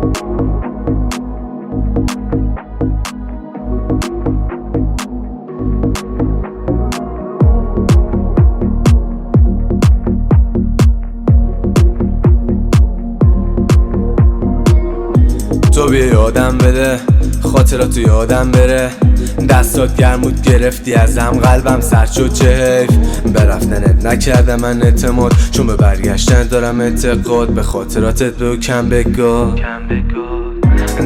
تو بیا یادم بده خاطراتو یادم بره، دستات گرم بود گرفتی ازم، قلبم سرد شد چه حیف. به رفتنت نکردم من اعتماد، چون به برگشتن دارم اعتقاد. به خاطراتت بگو کم بگو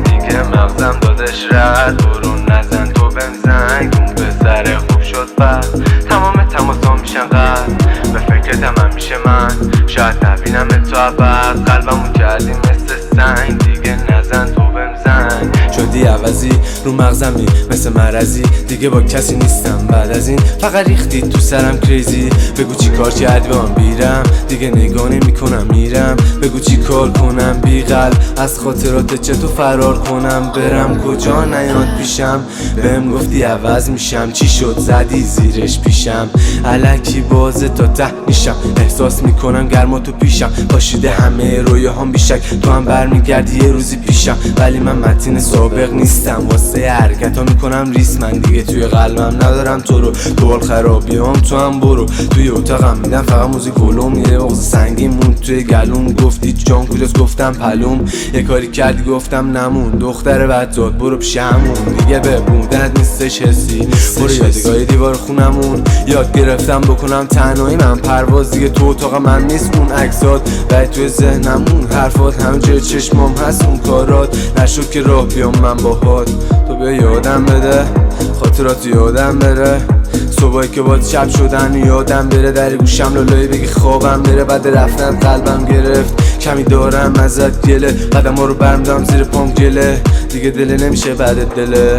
دیگه مغزم دادش رد، برون نزن تو بهم زنگ. اون پسر خوب شد بعد تمام تماسا میشن قد، به فکرتم هم میشه من، شاید نبینم تو عبد. قلبمو کردی مثل سنگ، دیگه نزن تو بهم زنگ. شدی عوضی رو مغزمی مثل مرضی، دیگه با کسی نیستم بعد از این، فقط ریختی تو سرم کریزی. بگو چی کار کردی با من بیرم، دیگه نگاه نمی‌کنم میرم. بگو چی کار کنم بی قلب از خاطرات چطور فرار کنم، برم کجا نیاد پیشم. بهم گفتی عوض میشم، چی شد زدی زیرش پیشم. الکی بازه تا ته میشم، احساس میکنم گرما تو پیشم. پاشیده همه رویاهام بیشک، تو هم برمیگردی یه روزی پیشم. ولی من متین سابق نیستم، واسه حرکتا میکنم ریس. من دیگه توی قلبم ندارم تو رو، تو حال خرابیام تو هم برو. توی اتاقم میدم فقط موزیک ولوم، یه بغض سنگین مون توی گلوم. گفتی جان کجاست گفتم پلوم، یه کاری کردی گفتم نمون. دختر بدزاد برو پیش همون، دیگه به بودنت نیستش حسی. برو یادگاهی دیوار خونمون، یاد گرفتم بکنم تنهایی من پرواز. دیگه تو اتاق من نیست اون عکسات، بعد توی ذهنمون حرفات، همه جای چشمام هست اون کارات. نشد که راه بیام من باهات، تو بیا یادم بده خاطرات یادم بره. صبحایی که باید شب شدن یادم بره، در گوشم لالایی بگی خوابم بره. بعد رفتن قلبم گرفت کمی دارم ازت گله، قدم ها رو برمیدارم زیر پام گله. دیگه دله نمیشه بعد دله.